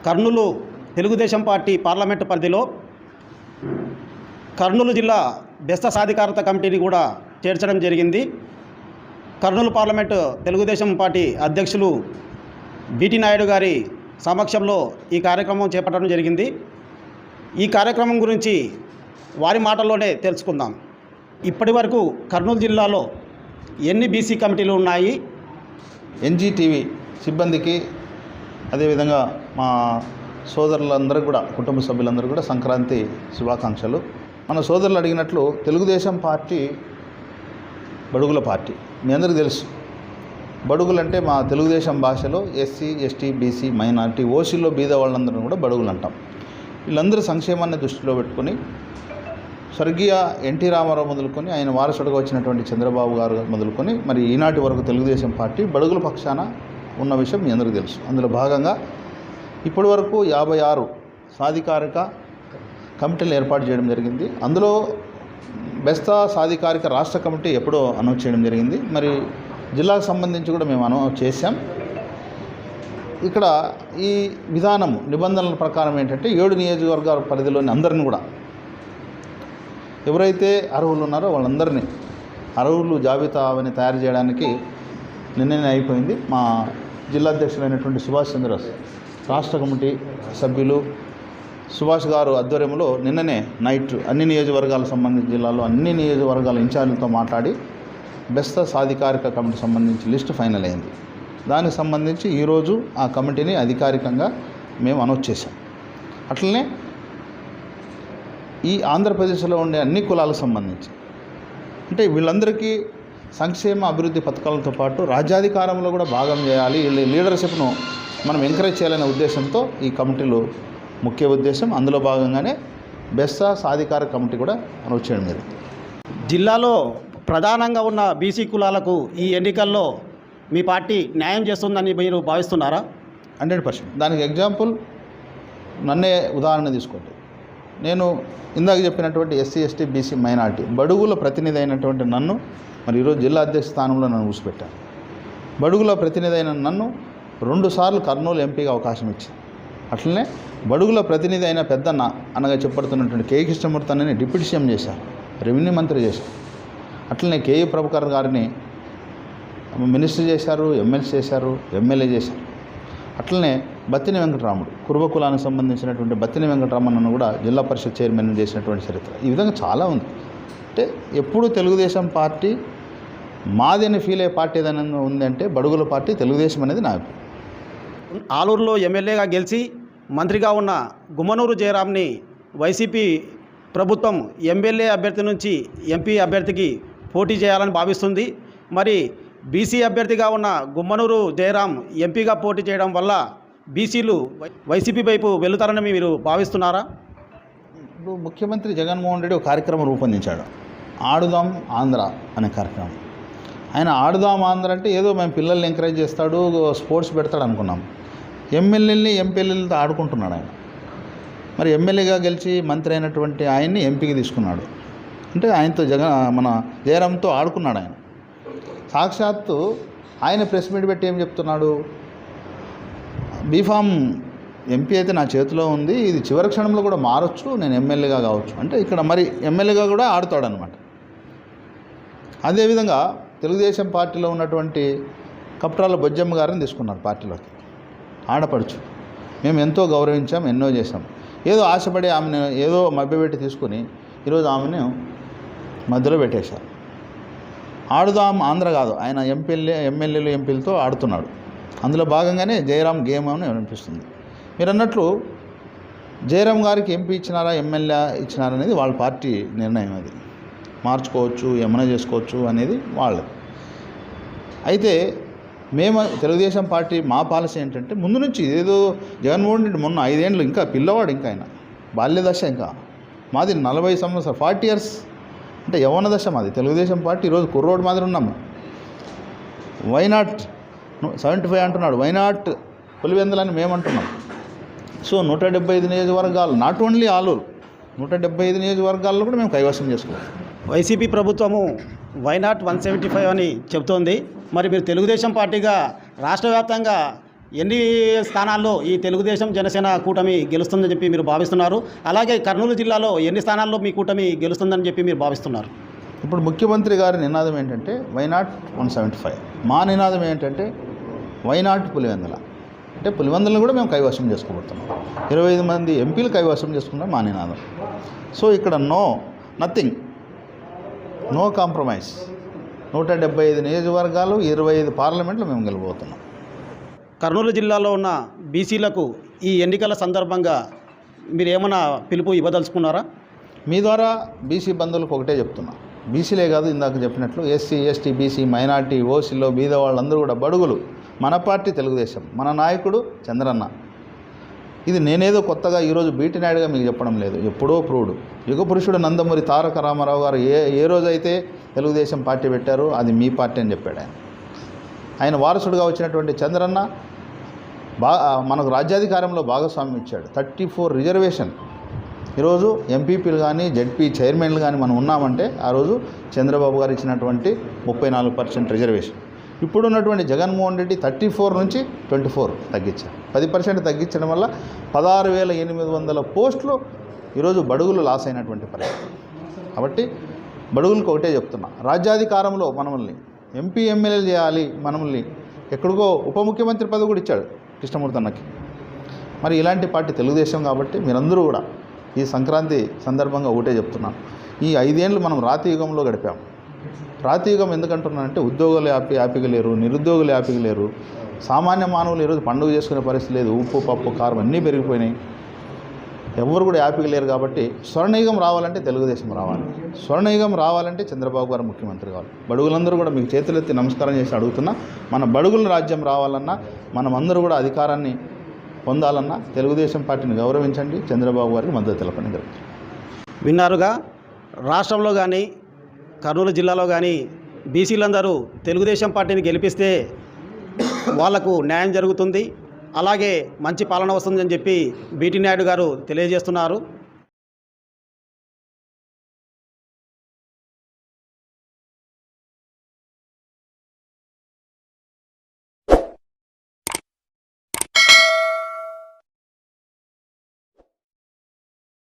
Kurnool Telugu Desam party parliament పరిధిలో కర్నూలు జిల్లా బెస్త సాధికారత కమిటీని కూడా చేర్చడం జరిగింది. కర్నూలు పార్లమెంటు తెలుగుదేశం పార్టీ అధ్యక్షులు బీటీ నాయుడు గారి సమక్షంలో ఈ కార్యక్రమం చేపట్టడం జరిగింది. ఈ కార్యక్రమం గురించి వారి మాటల్లోనే తెలుసుకుందాం. ఇప్పటి వరకు కర్నూలు జిల్లాలో ఎన్ని బీసీ కమిటీలు ఉన్నాయి? ఎన్జీటీవీ సిబ్బందికి అదేవిధంగా మా సోదరులందరూ కూడా కుటుంబ సభ్యులందరూ కూడా సంక్రాంతి శుభాకాంక్షలు. మన సోదరులు అడిగినట్లు తెలుగుదేశం పార్టీ బడుగుల పార్టీ. మీ అందరికీ తెలుసు, బడుగులు అంటే మా తెలుగుదేశం భాషలో ఎస్సీ, ఎస్టీ, బీసీ, మైనారిటీ, ఓసీలో బీద వాళ్ళందరూ కూడా బడుగులు అంటాం. వీళ్ళందరూ సంక్షేమాన్ని దృష్టిలో పెట్టుకొని స్వర్గీయ ఎన్టీ రామారావు మొదలుకొని ఆయన వారసుడుగా వచ్చినటువంటి చంద్రబాబు గారు మొదలుకొని మరి ఈనాటి వరకు తెలుగుదేశం పార్టీ బడుగుల పక్షాన ఉన్న విషయం మీ అందరికీ తెలుసు. అందులో భాగంగా ఇప్పటి వరకు 56 సాధికారిక కమిటీలు ఏర్పాటు చేయడం జరిగింది. అందులో బెస్త సాధికారిక రాష్ట్ర కమిటీ ఎప్పుడో అనౌన్స్ చేయడం జరిగింది. మరి జిల్లాకు సంబంధించి కూడా మేము అనౌన్స్ చేశాం. ఇక్కడ ఈ విధానం నిబంధనల ప్రకారం ఏంటంటే 7 నియోజకవర్గాల పరిధిలోని అందరిని కూడా ఎవరైతే అర్హులు ఉన్నారో వాళ్ళందరినీ అర్హులు జాబితాని తయారు చేయడానికి నిన్ననే అయిపోయింది. మా జిల్లా అధ్యక్షులైనటువంటి సుభాష్ చంద్రస్, రాష్ట్ర కమిటీ సభ్యులు సుభాష్ గారు ఆధ్వర్యంలో నిన్ననే నైట్ అన్ని నియోజకవర్గాలకు సంబంధించిన జిల్లాలో అన్ని నియోజకవర్గాల ఇన్ఛార్జీలతో మాట్లాడి బెస్త సాధికారిక కమిటీ సంబంధించి లిస్టు ఫైనల్ అయింది. దానికి సంబంధించి ఈరోజు ఆ కమిటీని అధికారికంగా మేము అనౌన్స్ చేశాం. అట్లనే ఈ ఆంధ్రప్రదేశ్లో ఉండే అన్ని కులాలకు సంబంధించి అంటే వీళ్ళందరికీ సంక్షేమ అభివృద్ధి పథకాలతో పాటు రాజ్యాధికారంలో కూడా భాగం చేయాలి, లీడర్షిప్ను మనం ఎంకరేజ్ చేయాలనే ఉద్దేశంతో ఈ కమిటీలు ముఖ్య ఉద్దేశం. అందులో భాగంగానే బెస్త సాధికార కమిటీ కూడా అనౌన్స్ చేయడం జరిగింది. జిల్లాలో ప్రధానంగా ఉన్న బీసీ కులాలకు ఈ ఎన్నికల్లో మీ పార్టీ న్యాయం చేస్తుందని మీరు భావిస్తున్నారా? 100%. దానికి ఎగ్జాంపుల్ నన్నే ఉదాహరణ తీసుకోండి. నేను ఇందాక చెప్పినటువంటి ఎస్సీ, ఎస్టీ, బీసీ, మైనారిటీ బడుగుల ప్రతినిధి అయినటువంటి నన్ను మరి ఈరోజు జిల్లా అధ్యక్ష స్థానంలో నన్ను కూర్చోపెట్టాను. బడుగుల ప్రతినిధి అయిన నన్ను 2 సార్లు కర్నూలు ఎంపీగా అవకాశం ఇచ్చింది. అట్లనే బడుగుల ప్రతినిధి అయిన పెద్దన్న అనగా చెప్పబడుతున్నటువంటి కే కృష్ణమూర్తి అన్నని డిప్యూటీ సీఎం చేశారు, రెవెన్యూ మంత్రి చేశారు. అట్లనే కేఈ ప్రభాకర్ గారిని మినిస్టర్ చేశారు, ఎమ్మెల్సీ చేశారు, ఎమ్మెల్యే చేశారు. అట్లనే బత్తిని వెంకటరాముడు కురుబ కులానికి సంబంధించినటువంటి బత్తిని వెంకటరామన్నను కూడా జిల్లా పరిషత్ చైర్మన్ చేసినటువంటి చరిత్ర. ఈ విధంగా చాలా ఉంది. అంటే ఎప్పుడు తెలుగుదేశం పార్టీ మాది అని ఫీల్ అయ్యే పార్టీ ఏదైనా ఉందంటే బడుగుల పార్టీ తెలుగుదేశం అనేది నా అభిప్రాయం. ఆలూరులో ఎమ్మెల్యేగా గెలిచి మంత్రిగా ఉన్న గుమ్మనూరు జయరాంని వైసీపీ ప్రభుత్వం ఎమ్మెల్యే అభ్యర్థి నుంచి ఎంపీ అభ్యర్థికి పోటీ చేయాలని భావిస్తుంది. మరి బీసీ అభ్యర్థిగా ఉన్న గుమ్మనూరు జయరాం ఎంపీగా పోటీ చేయడం వల్ల బీసీలు వైసీపీ వైపు వెళుతారని మీరు భావిస్తున్నారా? ఇప్పుడు ముఖ్యమంత్రి జగన్మోహన్ రెడ్డి ఒక కార్యక్రమం రూపొందించాడు, ఆడుదాం ఆంధ్ర అనే కార్యక్రమం. ఆయన ఆడుదాం ఆంధ్ర అంటే ఏదో మేము పిల్లల్ని ఎంకరేజ్ చేస్తాడు, స్పోర్ట్స్ పెడతాడు అనుకున్నాం. ఎమ్మెల్యేలని ఎంపీలతో ఆడుకుంటున్నాడు ఆయన. మరి ఎమ్మెల్యేగా గెలిచి మంత్రి అయినటువంటి ఆయన్ని ఎంపీకి తీసుకున్నాడు. అంటే ఆయనతో మన జయరాంతో ఆడుకున్నాడు ఆయన. సాక్షాత్తు ఆయన ప్రెస్ మీట్ పెట్టి ఏం చెప్తున్నాడు, బీఫామ్ ఎంపీ అయితే నా చేతిలో ఉంది, ఇది చివరి క్షణంలో కూడా మారచ్చు, నేను ఎమ్మెల్యేగా కావచ్చు. అంటే ఇక్కడ మరి ఎమ్మెల్యేగా కూడా ఆడుతాడనమాట. అదేవిధంగా తెలుగుదేశం పార్టీలో ఉన్నటువంటి కప్రాల బొజ్జమ్మ గారిని తీసుకున్నారు పార్టీలోకి. ఆడపడుచు, మేము ఎంతో గౌరవించాం, ఎన్నో చేసాం. ఏదో ఆశపడి ఆమెను ఏదో మభ్యపెట్టి తీసుకుని ఈరోజు ఆమెను మధ్యలో పెట్టేశారు. ఆడుదాం ఆంధ్ర కాదు, ఆయన ఎమ్మెల్యేలు ఎంపీలతో ఆడుతున్నాడు. అందులో భాగంగానే జయరాం గేమ్ అని అనిపిస్తుంది. మీరు అన్నట్లు జయరాం గారికి ఎంపీ ఇచ్చినారా ఎమ్మెల్యే ఇచ్చినారా అనేది వాళ్ళ పార్టీ నిర్ణయం. అది మార్చుకోవచ్చు, ఏమైనా చేసుకోవచ్చు అనేది వాళ్ళది. అయితే మేము తెలుగుదేశం పార్టీ మా పాలసీ ఏంటంటే ముందు నుంచి ఏదో జగన్మోహన్ రెడ్డి మొన్న 5 ఏళ్ళు ఇంకా పిల్లవాడు, ఇంకా ఆయన బాల్య దశ, ఇంకా మాది 40 సంవత్సరాలు 40 ఇయర్స్ అంటే యవ్వన దశ మాది. తెలుగుదేశం పార్టీ ఈరోజు కుర్రోడ్ మాదిరి ఉన్నాము. వైనాట్ 75 అంటున్నాడు, వైనాట్ పులివెందులని మేము అంటున్నాం. సో 175 నియోజకవర్గాలు, నాట్ ఓన్లీ ఆలూరు, 175 నియోజకవర్గాల్లో కూడా మేము కైవసం చేసుకోవాలి. వైసీపీ ప్రభుత్వము వైనాట్ 175 అని చెబుతోంది. మరి మీరు తెలుగుదేశం పార్టీగా రాష్ట్ర వ్యాప్తంగా ఎన్ని స్థానాల్లో ఈ తెలుగుదేశం జనసేన కూటమి గెలుస్తుందని చెప్పి మీరు భావిస్తున్నారు? అలాగే కర్నూలు జిల్లాలో ఎన్ని స్థానాల్లో మీ కూటమి గెలుస్తుందని చెప్పి మీరు భావిస్తున్నారు? ఇప్పుడు ముఖ్యమంత్రి గారి నినాదం ఏంటంటే వైనాట్ 175. మా నినాదం ఏంటంటే వైనాట్ పులివెందుల. అంటే పులివెందులను కూడా మేము కైవసం చేసుకోబోతున్నాం. 25 మంది ఎంపీలు కైవసం చేసుకున్నాం మా నినాదం. సో ఇక్కడ నథింగ్, నో కాంప్రమైజ్. 175 నియోజకవర్గాలు, 25 పార్లమెంట్లు మేము గెలవబోతున్నాం. కర్నూలు జిల్లాలో ఉన్న బీసీలకు ఈ ఎన్నికల సందర్భంగా మీరు ఏమైనా పిలుపు ఇవ్వదలుచుకున్నారా? మీ ద్వారా బీసీ బంధువులకు ఒకటే చెప్తున్నా, బీసీలే కాదు ఇందాక చెప్పినట్లు ఎస్సీ, ఎస్టీ, బీసీ, మైనార్టీ, ఓసీలో బీద వాళ్ళందరూ కూడా బడుగులు. మన పార్టీ తెలుగుదేశం, మన నాయకుడు చంద్రన్న. ఇది నేనేదో కొత్తగా ఈరోజు బీటీ నాయుడుగా మీకు చెప్పడం లేదు, ఎప్పుడో ప్రూవ్డ్. యుగ పురుషుడు నందమూరి తారక రామారావు గారు ఏ రోజైతే తెలుగుదేశం పార్టీ పెట్టారో అది మీ పార్టీ అని చెప్పాడు ఆయన. ఆయన వారసుడుగా వచ్చినటువంటి చంద్రన్న మనకు రాజ్యాధికారంలో భాగస్వామ్యం ఇచ్చాడు. 34 రిజర్వేషన్. ఈరోజు ఎంపీపీలు కానీ జెడ్పీ చైర్మన్లు కానీ మనం ఉన్నామంటే ఆ రోజు చంద్రబాబు గారు ఇచ్చినటువంటి 34% రిజర్వేషన్. ఇప్పుడున్నటువంటి జగన్మోహన్ రెడ్డి 34 నుంచి 24 తగ్గించారు. 10% తగ్గించడం వల్ల 16,800 పోస్టులు ఈరోజు బడుగులు లాస్ అయినటువంటి పరిస్థితి. కాబట్టి బడుగులకు ఒకటే చెప్తున్నా, రాజ్యాధికారంలో మనల్ని ఎంపీ ఎమ్మెల్యేలు చేయాలి, మనల్ని ఎక్కడికో ఉప ముఖ్యమంత్రి పదవి కూడా ఇచ్చాడు కృష్ణమూర్తి అన్నకి. మరి ఇలాంటి పార్టీ తెలుగుదేశం. కాబట్టి మీరందరూ కూడా ఈ సంక్రాంతి సందర్భంగా ఒకటే చెప్తున్నాను, ఈ 5 ఏళ్ళు మనం రాతి యుగంలో గడిపాం. రాతి యుగం ఎందుకంటున్నానంటే ఉద్యోగులు హ్యాపీగా లేరు, నిరుద్యోగులు హ్యాపీగా లేరు, సామాన్య మానవులు ఈరోజు పండుగ చేసుకునే పరిస్థితి లేదు, ఉప్పు పప్పు కారం అన్నీ పెరిగిపోయినాయి, ఎవరు కూడా హ్యాపీగా లేరు. కాబట్టి స్వర్ణయుగం రావాలంటే తెలుగుదేశం రావాలి, స్వర్ణయుగం రావాలంటే చంద్రబాబు గారు ముఖ్యమంత్రి కావాలి. బడుగులందరూ కూడా మీకు చేతులెత్తి నమస్కారం చేసి అడుగుతున్నా, మన బడుగుల రాజ్యం రావాలన్నా, మనమందరూ కూడా అధికారాన్ని పొందాలన్నా తెలుగుదేశం పార్టీని గౌరవించండి, చంద్రబాబు గారికి మద్దతు తెలపండి. జరుగుతుంది. విన్నారుగా, రాష్ట్రంలో కానీ కర్నూలు జిల్లాలో కానీ బీసీలందరూ తెలుగుదేశం పార్టీని గెలిపిస్తే వాళ్లకు న్యాయం జరుగుతుంది, అలాగే మంచి పాలన వస్తుందని చెప్పి బీటీ నాయుడు గారు తెలియజేస్తున్నారు.